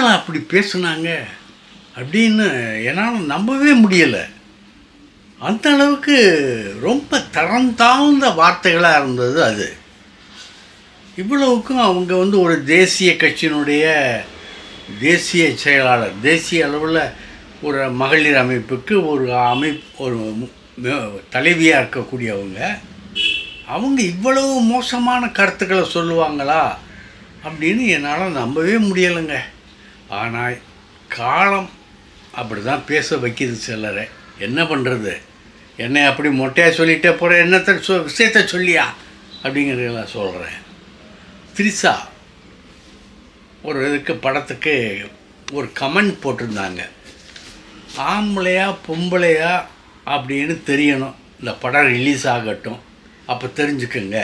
என்னடா அப்படி பேசுனாங்க அப்படின்னு என்னால் நம்பவே முடியலை. அந்த அளவுக்கு ரொம்ப தரம் தாழ்ந்த வார்த்தைகளாக இருந்தது அது. இவ்வளவுக்கும் அவங்க ஒரு தேசிய கட்சியினுடைய தேசிய செயலாளர், தேசிய அளவில் ஒரு மகளிர் அமைப்புக்கு ஒரு தலைவியாக இருக்கக்கூடியவங்க, அவங்க இவ்வளவு மோசமான கருத்துக்களை சொல்லுவாங்களா அப்படின்னு என்னால் நம்பவே முடியலைங்க. ஆனால் காலம் அப்படி தான் பேச வைக்கிது சிலரை. என்ன பண்ணுறது? என்னை அப்படி மொட்டையாக சொல்லிகிட்டே போகிற என்னத்தை விஷயத்த சொல்லியா அப்படிங்கிறத சொல்கிறேன். திரிசா ஒரு படத்துக்கு ஒரு கமெண்ட் போட்டிருந்தாங்க, ஆம்பளையா பொம்பளையா அப்படின்னு தெரியணும், இந்த படம் ரிலீஸ் ஆகட்டும் அப்போ தெரிஞ்சுக்குங்க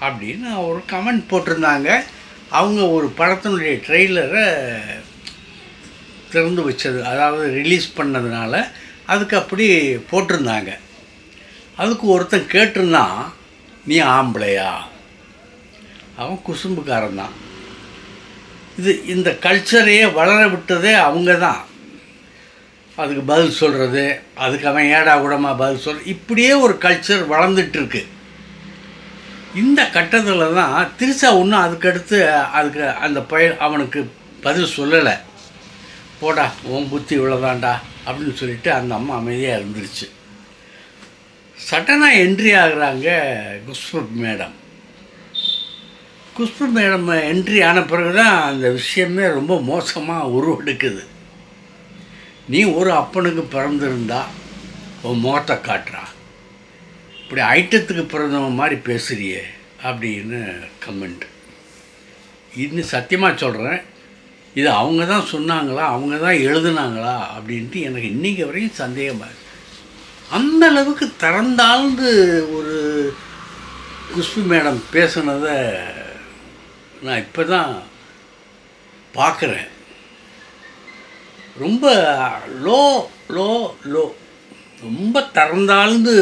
அப்படின்னு ஒரு கமெண்ட் போட்டிருந்தாங்க. அவங்க ஒரு படத்தினுடைய ட்ரெய்லரை திறந்து வச்சது, அதாவது ரிலீஸ் பண்ணதுனால அதுக்கு அப்படி போட்டிருந்தாங்க. அதுக்கு ஒருத்தன் கேட்டிருந்தான், நீ ஆம்பளையா? அவன் குசும்புக்காரன் தான். இந்த கல்ச்சரையே வளர விட்டதே அவங்க தான். அதுக்கு பதில் சொல்கிறது, அதுக்கு அவன் ஏடா கூடமாக பதில் சொல்கிறது, இப்படியே ஒரு கல்ச்சர் வளர்ந்துட்டுருக்கு. இந்த கட்டத்தில் தான் திரிசா ஒன்றும் அதுக்கடுத்து அந்த அவனுக்கு பதில் சொல்லலை. போடா உன் புத்தி இவ்வளோதான்டா அப்படின்னு சொல்லிட்டு அந்த அம்மா அமைதியாக இருந்துருச்சு. சடனாக என்ட்ரி ஆகுறாங்க குஷ்பு மேடம் என்ட்ரி ஆன பிறகு தான் அந்த விஷயமே ரொம்ப மோசமாக உருவெடுக்குது. நீ ஒரு அப்பனுக்கு பிறந்திருந்தா உன் முகத்தை காட்டுறா, இப்படி ஐட்டத்துக்கு பிறந்தவன் மாதிரி பேசுகிறியே அப்படின்னு கமெண்ட். இன்னும் சத்தியமாக சொல்கிறேன், இது அவங்க தான் சொன்னாங்களா, அவங்க தான் எழுதுனாங்களா அப்படின்ட்டு எனக்கு இன்றைக்கி வரைக்கும் சந்தேகமாக இருக்குது. அந்த அளவுக்கு திறந்தாழ்ந்து ஒரு குஷ்பு மேடம் பேசுனதை நான் இப்போ தான் பார்க்குறேன். ரொம்ப லோ லோ லோ ரொம்ப திறந்தாழ்ந்து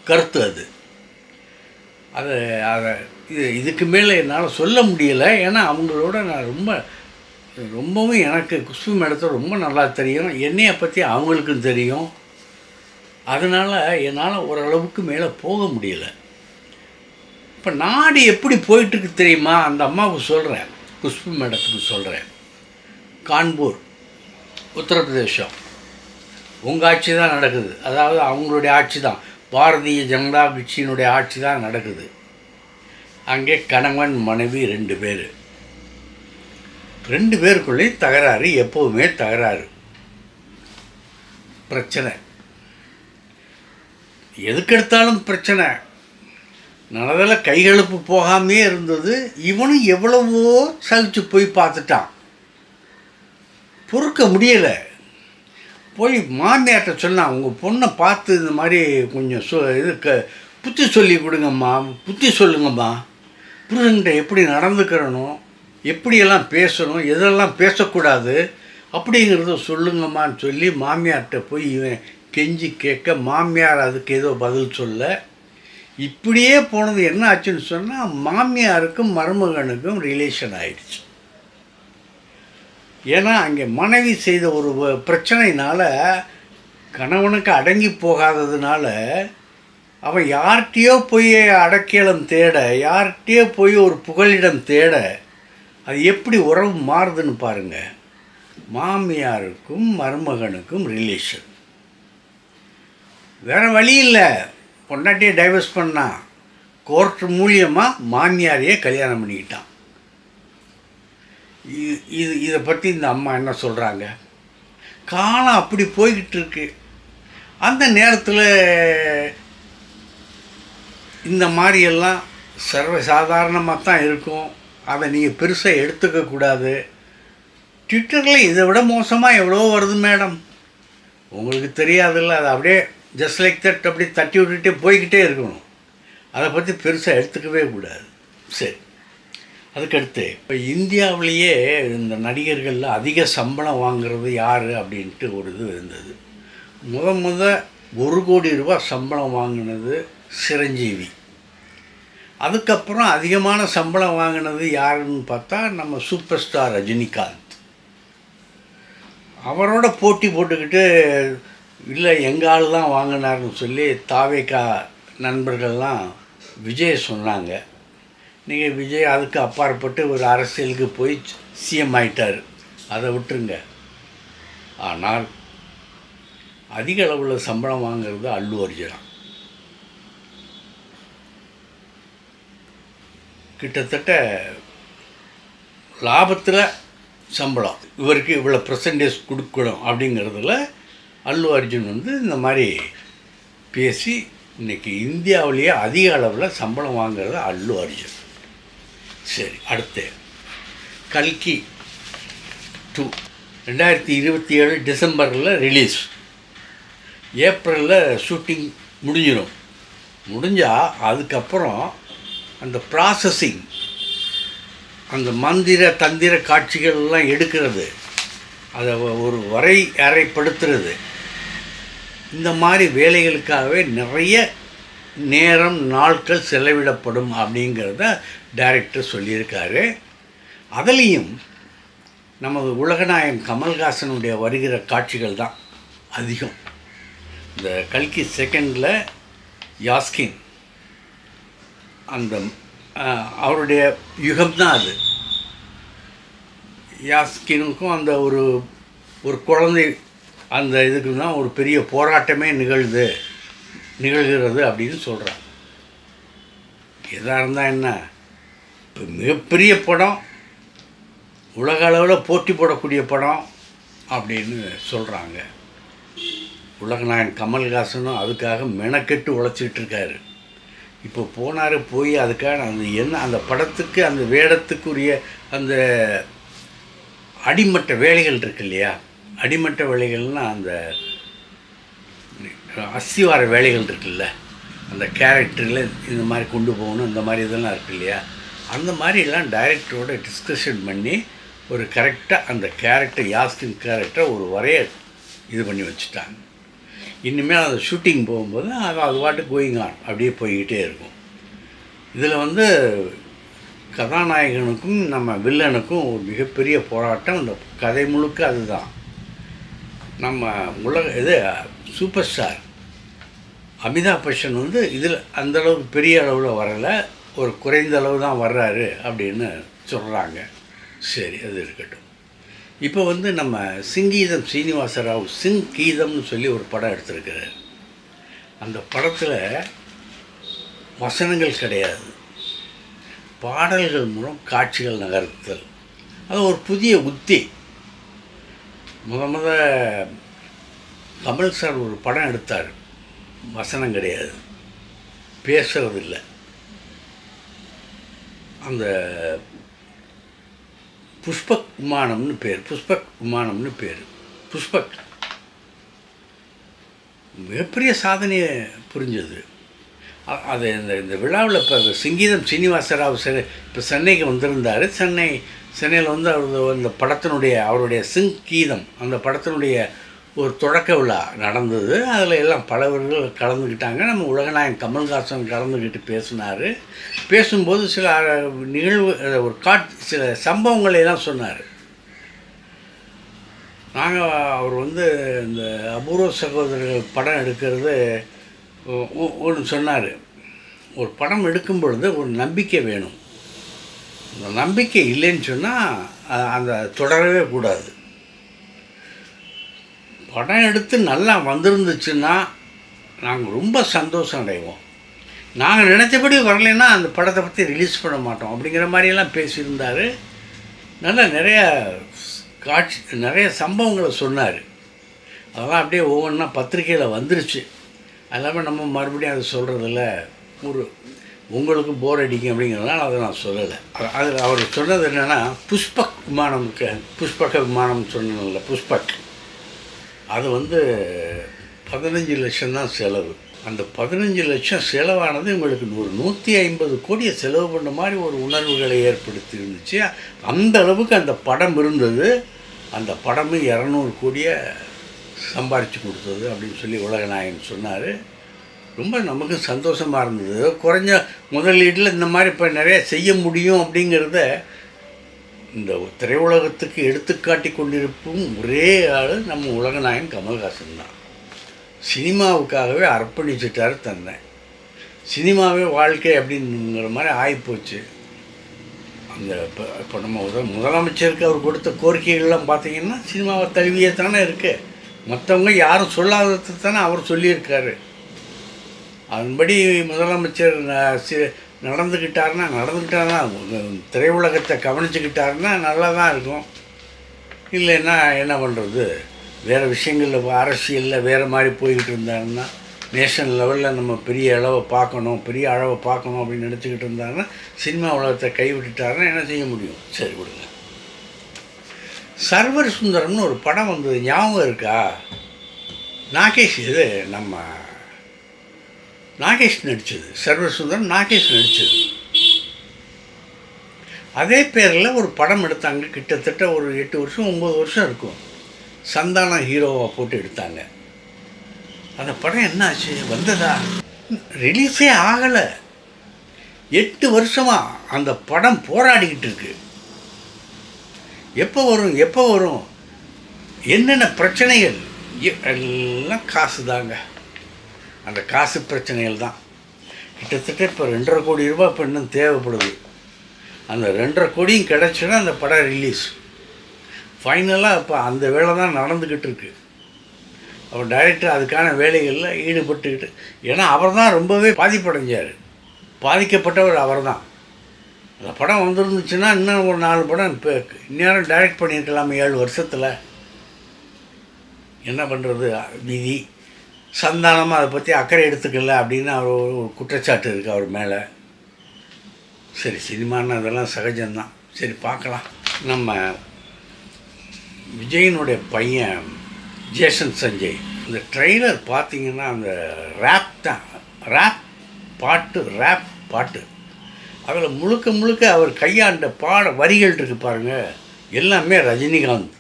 கருத்து அது. இதுக்கு மேலே என்னால் சொல்ல முடியலை. ஏன்னா அவங்களோட நான் ரொம்பவும் எனக்கு குஷ்பு மேடத்தை ரொம்ப நல்லா தெரியும், என்னையை பற்றி அவங்களுக்கும் தெரியும். அதனால் என்னால் ஓரளவுக்கு மேலே போக முடியலை. இப்போ நாடு எப்படி போயிட்டுருக்கு தெரியுமா? அந்த அம்மாவுக்கு சொல்கிறேன், குஷ்பு மேடத்துக்கு சொல்கிறேன். கான்பூர் உத்தரப்பிரதேசம் உங்கள் ஆட்சி தான் நடக்குது, அதாவது அவங்களுடைய ஆட்சி தான், பாரதிய ஜனதா கட்சியினுடைய ஆட்சி தான் நடக்குது. அங்கே கணவன் மனைவி 2 பேர், 2 பேருக்குள்ளேயும் தகராறு, எப்போவுமே தகராறு, பிரச்சனை, எதுக்கெடுத்தாலும் பிரச்சனை. நல்லதில் கைகழுப்பு போகாமே இருந்தது. இவனும் எவ்வளவோ சகிச்சு போய் பார்த்துட்டான், பொறுக்க முடியலை. போய் மாமியார்கிட்ட சொன்னான், உங்கள் பொண்ணை பார்த்து இந்த மாதிரி கொஞ்சம் புத்தி சொல்லி கொடுங்கம்மா, புத்தி சொல்லுங்கம்மா, புருஷன்கிட்ட எப்படி நடந்துக்கிறணும், எப்படியெல்லாம் பேசணும், எதெல்லாம் பேசக்கூடாது அப்படிங்கிறத சொல்லுங்கம்மான்னு சொல்லி மாமியார்கிட்ட போய் இவன் கெஞ்சி கேட்க, மாமியார் அதுக்கு ஏதோ பதில் சொல்ல. இப்படியே போனது என்ன ஆச்சுன்னு சொன்னால், மாமியாருக்கும் மருமகனுக்கும் ரிலேஷன் ஆயிடுச்சு. ஏன்னா அங்கே மனைவி செய்த ஒரு பிரச்சனையினால் கணவனுக்கு அடங்கி போகாததுனால அவன் யார்கிட்டையோ போய் அடக்கியலம் தேட, யார்கிட்டையோ போய் ஒரு புகலிடம் தேட, அது எப்படி உறவு மாறுதுன்னு பாருங்கள். மாமியாருக்கும் மருமகனுக்கும் ரிலேஷன், வேறு வழி இல்லை. பொண்டாட்டியை டைவர்ஸ் பண்ணான், கோர்ட் மூலியமாக மாமியாரையே கல்யாணம் பண்ணிக்கிட்டான். இதை பற்றி இந்த அம்மா என்ன சொல்கிறாங்க? காலம் அப்படி போய்கிட்டு இருக்கு. அந்த நேரத்தில் இந்த மாதிரியெல்லாம் சர்வசாதாரணமாக தான் இருக்கும். அதை நீங்கள் பெருசாக எடுத்துக்கக்கூடாது. ட்விட்டரில் இதை விட மோசமாக எவ்வளோ வருது மேடம், உங்களுக்கு தெரியாதுல்ல. அதை அப்படியே ஜஸ்ட் லைக் தட் அப்படி தட்டி விட்டுட்டே போய்கிட்டே இருக்கணும். அதை பற்றி பெருசாக எடுத்துக்கவே கூடாது. சரி, அதுக்கடுத்து இப்போ இந்தியாவிலேயே இந்த நடிகர்களில் அதிக சம்பளம் வாங்குறது யார் அப்படின்ட்டு ஒரு இது இருந்தது. முத 1 கோடி ரூபாய் சம்பளம் வாங்கினது சிரஞ்சீவி. அதுக்கப்புறம் அதிகமான சம்பளம் வாங்கினது யாருன்னு பார்த்தா நம்ம சூப்பர் ஸ்டார் ரஜினிகாந்த். அவரோட போட்டி போட்டுக்கிட்டு இல்லை எங்கள் ஆள் தான் வாங்கினார்னு சொல்லி தாவேக்கா நண்பர்கள்லாம் விஜய் சொன்னாங்க. நீங்கள் விஜய் அதுக்கு அப்பாற்பட்டு ஒரு அரசியலுக்கு போய் சிஎம் ஆயிட்டார், அதை விட்டுருங்க. ஆனால் அதிக அளவில் சம்பளம் வாங்கிறது அல்லு அர்ஜுனா. கிட்டத்தட்ட லாபத்தில் சம்பளம் இவருக்கு இவ்வளோ பர்சன்டேஜ் கொடுக்கணும் அப்படிங்கிறதுல அல்லு அர்ஜுன் இந்த மாதிரி பேசி இன்றைக்கி இந்தியாவிலேயே அதிக அளவில் சம்பளம் வாங்கிறது அல்லு அர்ஜுன். சரி, அடுத்து கல்கி 2 2027 டிசம்பரில் ரிலீஸ். ஏப்ரலில் ஷூட்டிங் முடிஞ்சால் அதுக்கப்புறம் அந்த ப்ராசஸிங், அந்த மந்திர தந்திர காட்சிகள்லாம் எடுக்கிறது, அதை ஒரு அறைப்படுத்துறது, இந்த மாதிரி வேலைகளுக்காகவே நிறைய நேரம் நாட்கள் செலவிடப்படும் அப்படிங்கிறத டைரக்டர் சொல்லியிருக்காரு. அதுலேயும் நமது உலகநாயகன் கமல்ஹாசனுடைய வருகிற காட்சிகள் தான் அதிகம். இந்த கல்கி 2 யாஸ்கின் அந்த அவருடைய யுகம்தான் அது. யாஸ்கினுக்கும் அந்த ஒரு குழந்தை அந்த இதுக்கு தான் ஒரு பெரிய போராட்டமே நிகழ்கிறது அப்படின்னு சொல்கிறான். எதாக இருந்தால் என்ன, இப்போ மிகப்பெரிய படம், உலக அளவில் போட்டி போடக்கூடிய படம் அப்படின்னு சொல்கிறாங்க. உலகநாயகன் கமல்ஹாசனும் அதுக்காக மெனக்கெட்டு உழைச்சிட்ருக்காரு. இப்போ போய் அதுக்காக அந்த படத்துக்கு அந்த வேடத்துக்குரிய அந்த அடிமட்ட வேலைகள் இருக்கு இல்லையா, அடிமட்ட வேலைகள்னால் அந்த அஸ்திவார வேலைகள் இருக்குல்ல, அந்த கேரக்டரில் இந்த மாதிரி கொண்டு போகணும், இந்த மாதிரி இதெல்லாம் இருக்கு இல்லையா, அந்த மாதிரிலாம் டைரக்டரோட டிஸ்கஷன் பண்ணி ஒரு கரெக்டாக அந்த கேரக்டர் யாஸ்கின் கேரக்டரை ஒரு இது பண்ணி வச்சுட்டாங்க. இனிமேல் அந்த ஷூட்டிங் போகும்போது அது வாட்டு கோயிங் ஆன் அப்படியே போய்கிட்டே இருக்கும். இதில் கதாநாயகனுக்கும் நம்ம வில்லனுக்கும் ஒரு மிகப்பெரிய போராட்டம். அந்த கதை முழுக்க அதுதான். நம்ம சூப்பர் ஸ்டார் அமிதாப் பச்சன் இதில் அந்தளவுக்கு பெரிய அளவில் வரலை, ஒரு குறைந்த அளவு தான் வர்றாரு அப்படின்னு சொல்கிறாங்க. சரி, அது இருக்கட்டும். இப்போ நம்ம சிங்கீதம் சீனிவாசராவ் சிங்கீதம்னு சொல்லி ஒரு படம் எடுத்திருக்கிறார். அந்த படத்தில் வசனங்கள் கிடையாது, பாடல்கள் மூலம் காட்சிகள் நகர்த்தல். அது ஒரு புதிய உத்தி. முத கமல் சார் ஒரு படம் எடுத்தார், வசனம் கிடையாது, பேசுறதில்லை. அந்த புஷ்பக் விமானம்னு பேர். புஷ்பக் மிகப்பெரிய சாதனையை புரிஞ்சது. அது இந்த விழாவில் இப்போ சிங்கீதம் சீனிவாசராவ் இப்போ சென்னைக்கு வந்திருந்தார். சென்னையில் அந்த படத்தினுடைய அவருடைய சிங்கீதம் அந்த படத்தினுடைய ஒரு தொடக்க விழா நடந்தது. அதில் எல்லாம் பலவர்கள் கலந்துக்கிட்டாங்க. நம்ம உலகநாயகன் கமல்ஹாசன் கலந்துக்கிட்டு பேசினார். பேசும்போது சில நிகழ்வு சில சம்பவங்களையெல்லாம் சொன்னார். அவர் இந்த அபூர்வ சகோதரர்கள் படம் எடுக்கிறது ஒன்று சொன்னார். ஒரு படம் எடுக்கும் பொழுது ஒரு நம்பிக்கை வேணும். அந்த நம்பிக்கை இல்லைன்னு சொன்னால் அந்த தொடரவே கூடாது. படம் எடுத்து நல்லா வந்திருந்துச்சுன்னா நாங்கள் ரொம்ப சந்தோஷம் அடைவோம். நாங்கள் நினச்சபடி வரலைன்னா அந்த படத்தை பற்றி ரிலீஸ் பண்ண மாட்டோம் அப்படிங்கிற மாதிரியெல்லாம் பேசியிருந்தார். நல்லா நிறைய சம்பவங்களை சொன்னார். அதெல்லாம் அப்படியே ஒவ்வொன்றா பத்திரிக்கையில் வந்துருச்சு. அதெல்லாமல் நம்ம மறுபடியும் அதை சொல்கிறதில்ல, உங்களுக்கு போர் அடிக்கும் அப்படிங்கிறதுனால அதை நான் சொல்லலை. அது அவர் சொன்னது என்னென்னா, புஷ்பக் விமானம் சொன்னதில்ல, புஷ்பக் அது 15 லட்சம் தான் செலவு. அந்த 15 லட்சம் செலவானது உங்களுக்கு 150 கோடியை செலவு பண்ண மாதிரி ஒரு உணர்வுகளை ஏற்படுத்தி இருந்துச்சு. அந்த அளவுக்கு அந்த படம் இருந்தது. அந்த படமும் 200 கோடியை சம்பாரித்து கொடுத்தது அப்படின்னு சொல்லி உலகநாயகன் சொன்னார். ரொம்ப நமக்கு சந்தோஷமாக இருந்தது. குறைஞ்ச முதலீட்டில் இந்த மாதிரி இப்போ நிறையா செய்ய முடியும் அப்படிங்கிறத இந்த திரையுலகத்துக்கு எடுத்துக்காட்டி கொண்டிருக்கும் ஒரே ஆள் நம்ம உலகநாயகன் கமல்ஹாசன் தான். சினிமாவுக்காகவே அர்ப்பணிச்சுட்டார் தன்னை. சினிமாவே வாழ்க்கை அப்படிங்கிற மாதிரி ஆகிப்போச்சு. அந்த இப்போ நம்ம முதலமைச்சருக்கு அவர் கொடுத்த கோரிக்கைகள்லாம் பார்த்திங்கன்னா சினிமாவை தழுவியே தானே இருக்குது. மற்றவங்க யாரும் சொல்லாதது தானே அவர் சொல்லியிருக்காரு. அதன்படி முதலமைச்சர் நடந்துக்கிட்டாருன்னா திரையுலகத்தை கவனிச்சுக்கிட்டாருன்னா நல்லா தான் இருக்கும். இல்லைன்னா என்ன பண்ணுறது, வேறு விஷயங்களில் அரசியலில் வேறு மாதிரி போய்கிட்டு இருந்தாருன்னா, நேஷனல் லெவலில் நம்ம பெரிய அளவை பார்க்கணும் அப்படின்னு நினச்சிக்கிட்டு இருந்தாருன்னா சினிமா உலகத்தை கைவிட்டுட்டாருன்னா என்ன செய்ய முடியும்? சரி கொடுங்க. சர்வர் சுந்தரம்னு ஒரு படம் வந்தது, ஞாபகம் இருக்கா? நாகேஷ், இது நம்ம நாகேஷ் நடித்தது. சர்வர் சுந்தரம் நாகேஷ் நடித்தது. அதே பேரில் ஒரு படம் எடுத்தாங்க. கிட்டத்தட்ட ஒரு 8 வருஷம் 9 வருஷம் இருக்கும். சந்தானம் ஹீரோவாக போட்டு எடுத்தாங்க. அந்த படம் என்ன ஆச்சு? வந்ததா? ரிலீஸே ஆகலை. 8 வருஷமாக அந்த படம் போராடிக்கிட்டு இருக்கு. எப்போ வரும்? என்னென்ன பிரச்சனைகள்? எல்லாம் காசு தாங்க. அந்த காசு பிரச்சனைகள் தான். கிட்டத்தட்ட இப்போ 2.5 கோடி ரூபா இப்போ இன்னும் தேவைப்படுது. அந்த 2.5 கோடியும் கிடச்சுன்னா அந்த படம் ரிலீஸ். ஃபைனலாக இப்போ அந்த வேலை தான் நடந்துக்கிட்டு இருக்கு. அவர் டைரக்டர் அதுக்கான வேலைகளில் ஈடுபட்டுக்கிட்டு, ஏன்னா அவர் தான் ரொம்பவே பாதிப்படைஞ்சார். பாதிக்கப்பட்டவர் அவர் தான். அந்த படம் வந்துருந்துச்சுன்னா இன்னும் ஒரு 4 படம் இப்போ இந்நேரம் டைரக்ட் பண்ணியிருக்கலாமே 7 வருஷத்தில். என்ன பண்ணுறது, விதி. சந்தானமாக அதை பற்றி அக்கறை எடுத்துக்கல அப்படின்னு அவர் ஒரு குற்றச்சாட்டு இருக்குது அவர் மேலே. சரி, சினிமான்னு அதெல்லாம் சகஜம்தான். சரி, பார்க்கலாம். நம்ம விஜயனுடைய பையன் ஜேசன் சஞ்சய், இந்த ட்ரெய்லர் பார்த்திங்கன்னா அந்த ரேப் பாட்டு அதில் முழுக்க அவர் கையாண்ட வரிகள் இருக்குது பாருங்கள், எல்லாமே ரஜினிகாந்த்.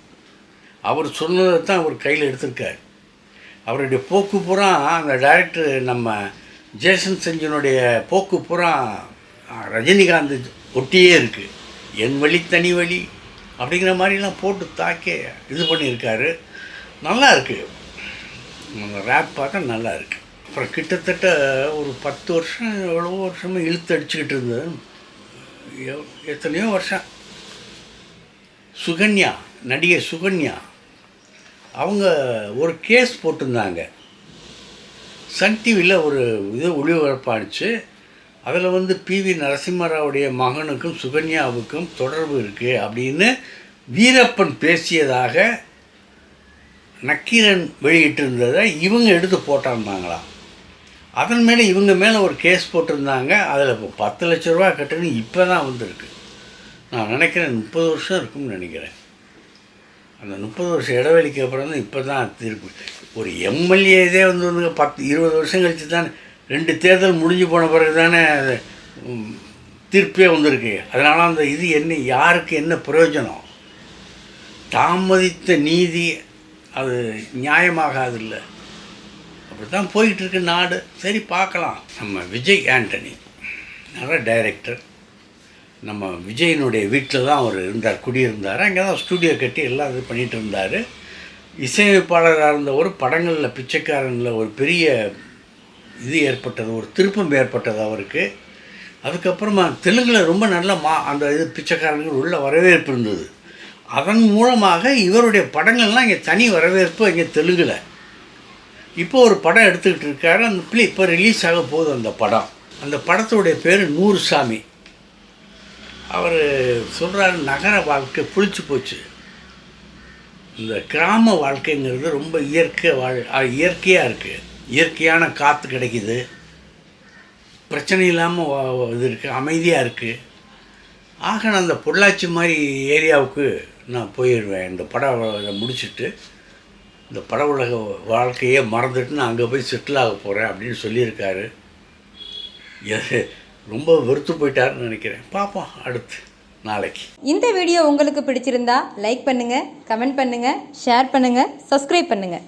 அவர் சொன்னதை தான் அவர் கையில் எடுத்திருக்கார். அவருடைய போக்கு பூரா அந்த டைரக்டர் நம்ம ஜேசன் சஞ்சனுடைய போக்கு பூரா ரஜினிகாந்த் ஒட்டியே இருக்குது. என் வழி தனி வழி அப்படிங்கிற மாதிரிலாம் போட்டு தாக்கி இது பண்ணியிருக்காரு. நல்லா இருக்குது. அந்த ரேப் பார்த்தா நல்லா இருக்குது. அப்புறம் கிட்டத்தட்ட ஒரு 10 வருஷம் எவ்வளவோ வருஷமாக இழுத்து அடிச்சுக்கிட்டு இருந்தது. எத்தனையோ வருஷம் நடிகை சுகன்யா அவங்க ஒரு கேஸ் போட்டிருந்தாங்க. சன் டிவியில் ஒரு இது ஒளிபரப்பாச்சு. அதில் PV நரசிம்மராவுடைய மகனுக்கும் சுகன்யாவுக்கும் தொடர்பு இருக்குது அப்படின்னு வீரப்பன் பேசியதாக நக்கீரன் வெளியிட்டிருந்ததை இவங்க எடுத்து போட்டிருந்தாங்களாம். அதன் மேலே இவங்க மேலே ஒரு கேஸ் போட்டிருந்தாங்க. அதில் இப்போ 10 லட்ச ரூபா கட்டணும் இப்போ தான் வந்திருக்கு. நான் நினைக்கிறேன் 30 வருஷம் இருக்கும்னு நினைக்கிறேன். அந்த 30 வருஷம் இடைவெளிக்கு அப்புறம் தான் இப்போ தான் தீர்ப்பு. ஒரு எம்எல்ஏ இதே 10-20 வருஷம் கழித்து தானே, 2 தேர்தல் முடிஞ்சு போன பிறகு தானே தீர்ப்பே வந்திருக்கு. அதனால் அந்த இது என்ன, யாருக்கு என்ன பிரயோஜனம்? தாமதித்த நீதி அது நியாயமாகாது இல்லை. அப்படி தான் போயிட்டுருக்கு நாடு. சரி, பார்க்கலாம். நம்ம விஜய் ஆண்டனி நல்ல டைரக்டர். நம்ம விஜயனுடைய வீட்டில் தான் அவர் குடியிருந்தார். அங்கே தான் ஸ்டூடியோ கட்டி எல்லாம் இது பண்ணிகிட்டு இருந்தார். இசையமைப்பாளராக இருந்தவர் படங்களில் பிச்சைக்காரனில் ஒரு பெரிய இது ஏற்பட்டது, ஒரு திருப்பம் ஏற்பட்டது அவருக்கு. அதுக்கப்புறமா தெலுங்கில் ரொம்ப நல்ல அந்த இது பிச்சைக்காரனுக்கு உள்ள வரவேற்பு இருந்தது. அதன் மூலமாக இவருடைய படங்கள்லாம் இங்கே தனி வரவேற்பு இங்கே தெலுங்கில். இப்போ ஒரு படம் எடுத்துக்கிட்டு இருக்காரு. அந்த இப்போ ரிலீஸ் ஆக போகுது அந்த படம். அந்த படத்துடைய பேர் 100 சாமி. அவர் சொல்கிறாரு, நகர வாழ்க்கை புளிச்சு போச்சு, இந்த கிராம வாழ்க்கைங்கிறது ரொம்ப இயற்கையாக இருக்குது. இயற்கையான காற்று கிடைக்கிது, பிரச்சனை இல்லாமல் இது இருக்குது, அமைதியாக இருக்குது. ஆக நான் அந்த பொள்ளாச்சி மாதிரி ஏரியாவுக்கு நான் போயிடுவேன். இந்த படம் முடிச்சுட்டு இந்த பட உலக வாழ்க்கையே மறந்துட்டு நான் அங்கே போய் செட்டில் ஆக போகிறேன் அப்படின்னு சொல்லியிருக்காரு. ரொம்ப வெறுத்து போயிட்டாருன்னு நினைக்கிறேன். பார்ப்போம் அடுத்து நாளைக்கு. இந்த வீடியோ உங்களுக்கு பிடிச்சிருந்தா லைக் பண்ணுங்கள், கமெண்ட் பண்ணுங்கள், ஷேர் பண்ணுங்கள், சப்ஸ்கிரைப் பண்ணுங்கள்.